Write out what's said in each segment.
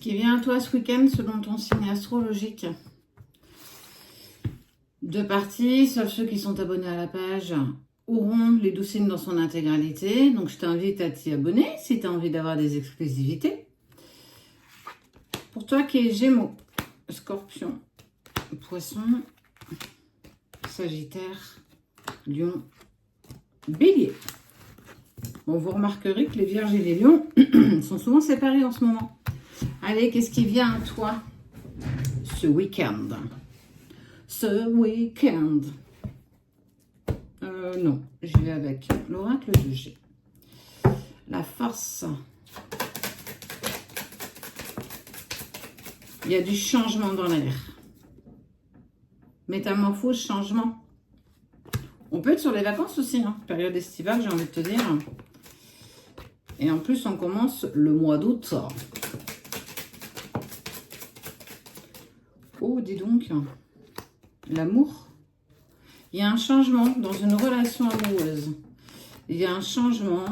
qui vient à toi ce week-end selon ton signe astrologique. Deux parties, seuls ceux qui sont abonnés à la page auront les 12 signes dans son intégralité. Donc je t'invite à t'y abonner si tu as envie d'avoir des exclusivités. Pour toi qui es Gémeaux, Scorpion, Poisson, Sagittaire, Lion, Bélier. Bon, vous remarquerez que les Vierges et les Lions sont souvent séparés en ce moment. Allez, qu'est-ce qui vient à toi ce week-end? Ce week-end. Non, j'y vais avec l'oracle de G. La force. Il y a du changement dans l'air. Métamorphose, changement. On peut être sur les vacances aussi, hein. Période estivale, j'ai envie de te dire. Et en plus, on commence le mois d'août. Oh, dis donc, l'amour. Il y a un changement dans une relation amoureuse. Il y a un changement.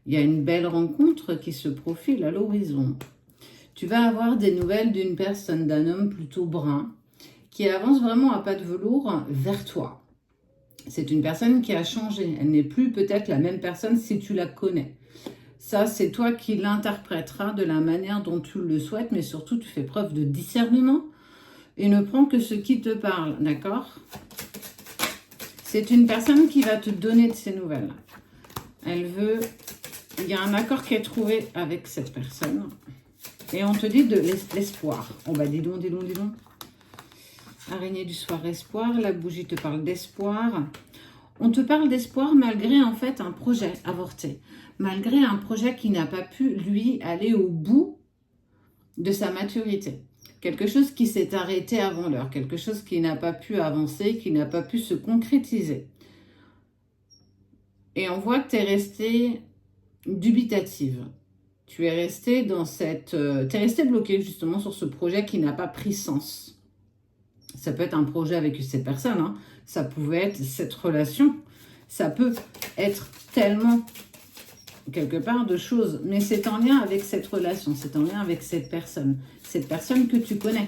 Il y a une belle rencontre qui se profile à l'horizon. Tu vas avoir des nouvelles d'une personne, d'un homme plutôt brun, qui avance vraiment à pas de velours vers toi. C'est une personne qui a changé. Elle n'est plus peut-être la même personne si tu la connais. Ça, c'est toi qui l'interpréteras de la manière dont tu le souhaites, mais surtout, tu fais preuve de discernement et ne prends que ce qui te parle, d'accord? C'est une personne qui va te donner de ses nouvelles. Elle veut... Il y a un accord qui est trouvé avec cette personne. Et on te dit de l'espoir. Oh bah dis donc, dis donc, dis donc. Araignée du soir, espoir. La bougie te parle d'espoir. On te parle d'espoir malgré en fait un projet avorté. Malgré un projet qui n'a pas pu, lui, aller au bout de sa maturité. Quelque chose qui s'est arrêté avant l'heure. Quelque chose qui n'a pas pu avancer, qui n'a pas pu se concrétiser. Et on voit que tu es restée dubitative. Tu es resté dans cette... tu es resté bloqué justement sur ce projet qui n'a pas pris sens. Ça peut être un projet avec cette personne, hein. Ça pouvait être cette relation. Ça peut être tellement, quelque part, de choses. Mais c'est en lien avec cette relation, c'est en lien avec cette personne que tu connais.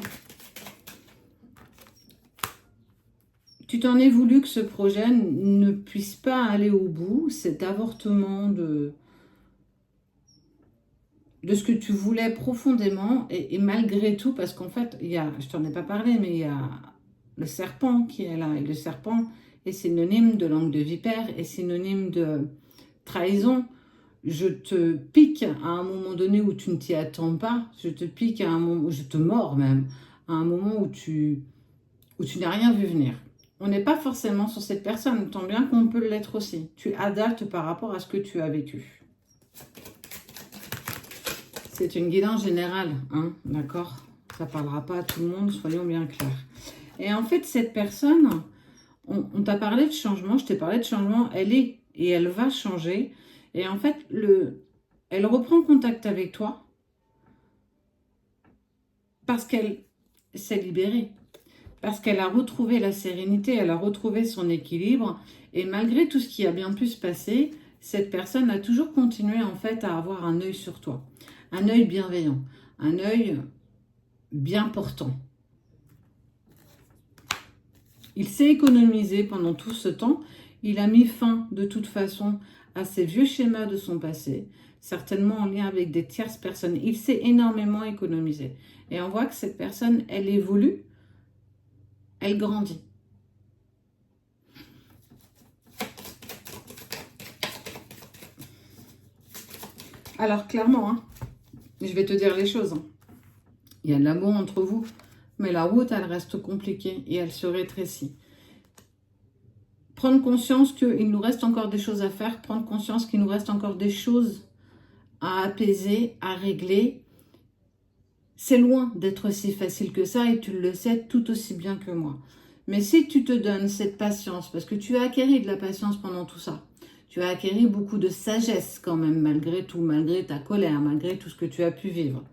Tu t'en es voulu que ce projet ne puisse pas aller au bout, cet avortement de ce que tu voulais profondément, et malgré tout, parce qu'en fait, il y a, je t'en ai pas parlé, mais il y a le serpent qui est là, et le serpent est synonyme de langue de vipère, est synonyme de trahison. Je te pique à un moment donné où tu ne t'y attends pas, je te pique à un moment où je te mords même, à un moment où tu n'as rien vu venir. On n'est pas forcément sur cette personne, tant bien qu'on peut l'être aussi. Tu adaptes par rapport à ce que tu as vécu. C'est une guidance générale, hein, d'accord? Ça ne parlera pas à tout le monde, soyons bien clairs. Et en fait, cette personne, on t'a parlé de changement, je t'ai parlé de changement, elle est et elle va changer. Et en fait, elle reprend contact avec toi parce qu'elle s'est libérée. Parce qu'elle a retrouvé la sérénité, elle a retrouvé son équilibre. Et malgré tout ce qui a bien pu se passer, cette personne a toujours continué en fait à avoir un œil sur toi. Un œil bienveillant, un œil bien portant. Il s'est économisé pendant tout ce temps. Il a mis fin de toute façon à ces vieux schémas de son passé, certainement en lien avec des tierces personnes. Il s'est énormément économisé. Et on voit que cette personne, elle évolue, elle grandit. Alors clairement, hein, je vais te dire les choses. Il y a de l'amour entre vous, mais la route, elle reste compliquée et elle se rétrécit. Prendre conscience qu'il nous reste encore des choses à faire, prendre conscience qu'il nous reste encore des choses à apaiser, à régler. C'est loin d'être si facile que ça et tu le sais tout aussi bien que moi. Mais si tu te donnes cette patience, parce que tu as acquéri de la patience pendant tout ça, tu as acquéri beaucoup de sagesse quand même, malgré tout, malgré ta colère, malgré tout ce que tu as pu vivre.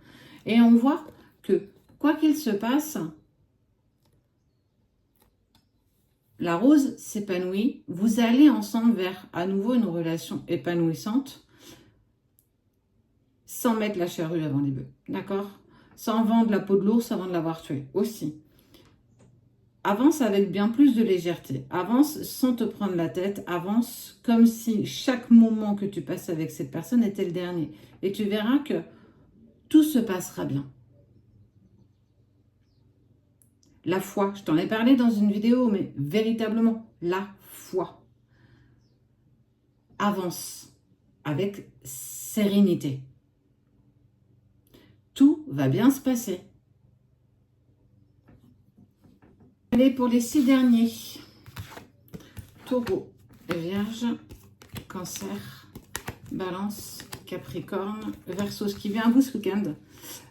Et on voit que, quoi qu'il se passe, la rose s'épanouit. Vous allez ensemble vers, à nouveau, une relation épanouissante. sans mettre la charrue avant les bœufs. D'accord? Sans vendre la peau de l'ours avant de l'avoir tué aussi. Avance avec bien plus de légèreté. Avance sans te prendre la tête. Avance comme si chaque moment que tu passes avec cette personne était le dernier. Et tu verras que tout se passera bien. La foi, je t'en ai parlé dans une vidéo, mais véritablement, la foi. Avance avec sérénité. Tout va bien se passer. Allez, pour les 6 derniers. Taureau, Vierge, Cancer, Balance, Capricorne, Verseau. Ce qui vient à vous ce week-end.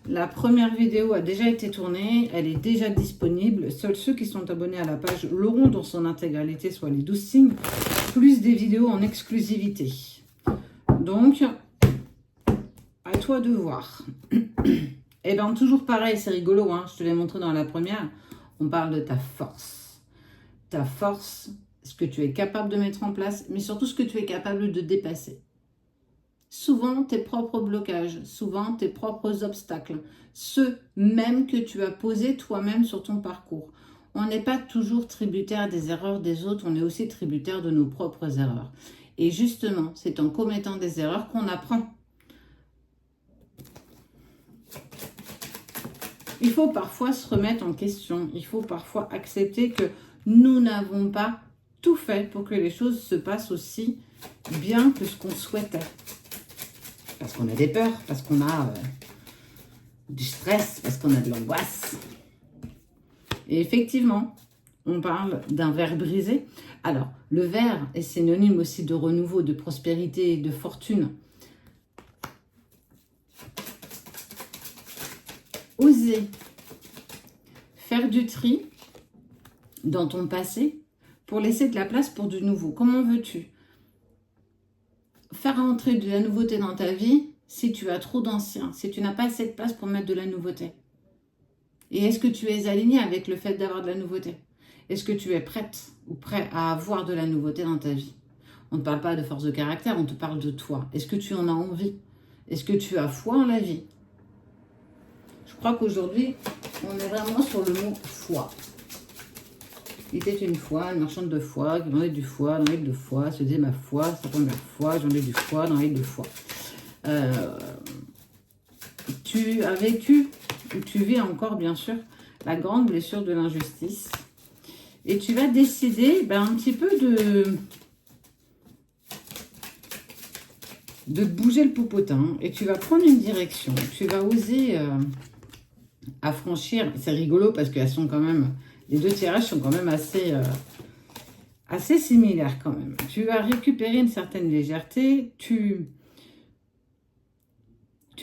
La première vidéo a déjà été tournée. Elle est déjà disponible. Seuls ceux qui sont abonnés à la page l'auront dans son intégralité, soit les 12 signes, plus des vidéos en exclusivité. Donc, à toi de voir. Et bien, toujours pareil, c'est rigolo, hein, je te l'ai montré dans la première. On parle de ta force. Ta force, ce que tu es capable de mettre en place, mais surtout ce que tu es capable de dépasser. Souvent, tes propres blocages, souvent tes propres obstacles, ceux même que tu as posés toi-même sur ton parcours. On n'est pas toujours tributaire des erreurs des autres, on est aussi tributaire de nos propres erreurs. Et justement, c'est en commettant des erreurs qu'on apprend. Il faut parfois se remettre en question. Il faut parfois accepter que nous n'avons pas tout fait pour que les choses se passent aussi bien que ce qu'on souhaitait. Parce qu'on a des peurs, parce qu'on a du stress, parce qu'on a de l'angoisse. Et effectivement, on parle d'un verre brisé. Alors, le verre est synonyme aussi de renouveau, de prospérité, de fortune. Oser faire du tri dans ton passé pour laisser de la place pour du nouveau. Comment veux-tu faire entrer de la nouveauté dans ta vie si tu as trop d'anciens, si tu n'as pas assez de place pour mettre de la nouveauté? Et est-ce que tu es aligné avec le fait d'avoir de la nouveauté? Est-ce que tu es prête ou prêt à avoir de la nouveauté dans ta vie? On ne parle pas de force de caractère, on te parle de toi. Est-ce que tu en as envie? Est-ce que tu as foi en la vie? Je crois qu'aujourd'hui, on est vraiment sur le mot foi. Il était une fois une marchande de foie qui vendait du foie dans l'île de foie. Se disait ma foi, c'est la première fois, j'en ai du foie dans l'île de foie. Tu as vécu, ou tu vis encore bien sûr, la grande blessure de l'injustice. Et tu vas décider un petit peu de bouger le popotin. Et tu vas prendre une direction. Tu vas oser affranchir. C'est rigolo parce qu'elles sont quand même... Les deux tirages sont quand même assez similaires quand même. Tu vas récupérer une certaine légèreté. Tu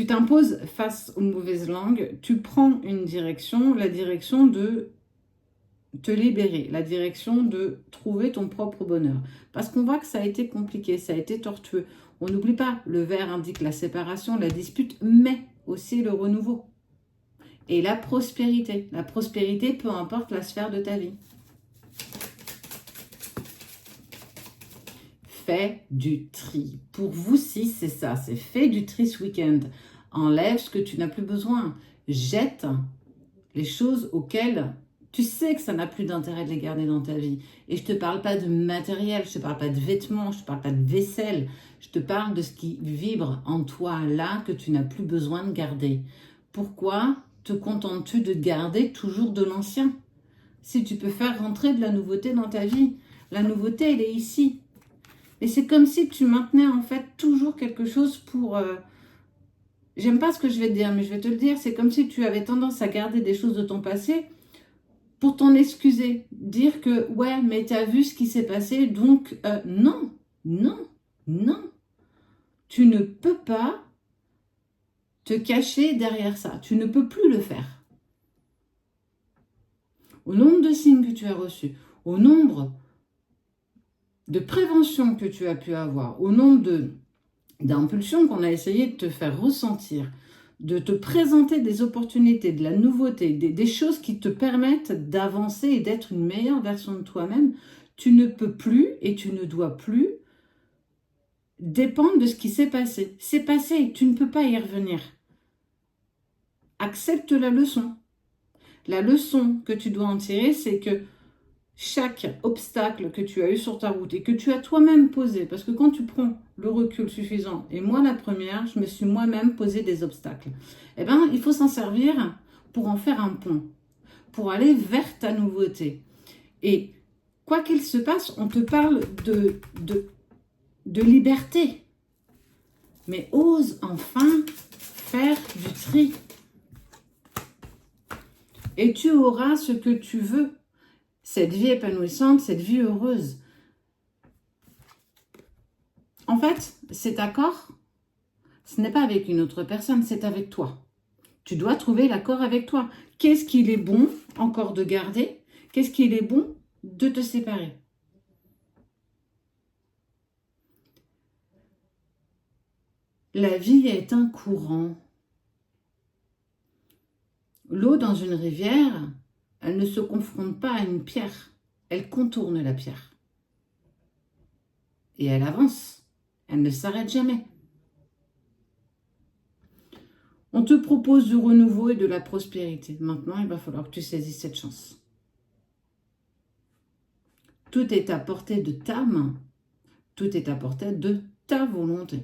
t'imposes face aux mauvaises langues. Tu prends une direction, la direction de te libérer, la direction de trouver ton propre bonheur. Parce qu'on voit que ça a été compliqué, ça a été tortueux. On n'oublie pas, le verre indique la séparation, la dispute, mais aussi le renouveau. Et la prospérité. La prospérité, peu importe la sphère de ta vie. Fais du tri. Pour vous, si c'est ça, c'est fais du tri ce week-end. Enlève ce que tu n'as plus besoin. Jette les choses auxquelles tu sais que ça n'a plus d'intérêt de les garder dans ta vie. Et je ne te parle pas de matériel, je ne te parle pas de vêtements, je ne te parle pas de vaisselle. Je te parle de ce qui vibre en toi là que tu n'as plus besoin de garder. Pourquoi te contentes-tu de garder toujours de l'ancien? Si tu peux faire rentrer de la nouveauté dans ta vie, la nouveauté, elle est ici. Et c'est comme si tu maintenais en fait toujours quelque chose pour... J'aime pas ce que je vais te dire, mais je vais te le dire. C'est comme si tu avais tendance à garder des choses de ton passé pour t'en excuser. Dire que, ouais, mais tu as vu ce qui s'est passé, donc non, non, non. Tu ne peux pas te cacher derrière ça. Tu ne peux plus le faire. Au nombre de signes que tu as reçus, au nombre de préventions que tu as pu avoir, au nombre d'impulsions qu'on a essayé de te faire ressentir, de te présenter des opportunités, de la nouveauté, des choses qui te permettent d'avancer et d'être une meilleure version de toi-même, tu ne peux plus et tu ne dois plus dépendent de ce qui s'est passé. C'est passé, tu ne peux pas y revenir. Accepte la leçon. La leçon que tu dois en tirer, c'est que chaque obstacle que tu as eu sur ta route et que tu as toi-même posé, parce que quand tu prends le recul suffisant, et moi la première, je me suis moi-même posé des obstacles, eh bien, il faut s'en servir pour en faire un pont, pour aller vers ta nouveauté. Et quoi qu'il se passe, on te parle de liberté. Mais ose enfin faire du tri. Et tu auras ce que tu veux. Cette vie épanouissante, cette vie heureuse. En fait, cet accord, ce n'est pas avec une autre personne, c'est avec toi. Tu dois trouver l'accord avec toi. Qu'est-ce qu'il est bon encore de garder? Qu'est-ce qu'il est bon de te séparer? La vie est un courant. L'eau dans une rivière, elle ne se confronte pas à une pierre. Elle contourne la pierre. Et elle avance. Elle ne s'arrête jamais. On te propose du renouveau et de la prospérité. Maintenant, il va falloir que tu saisisses cette chance. Tout est à portée de ta main. Tout est à portée de ta volonté.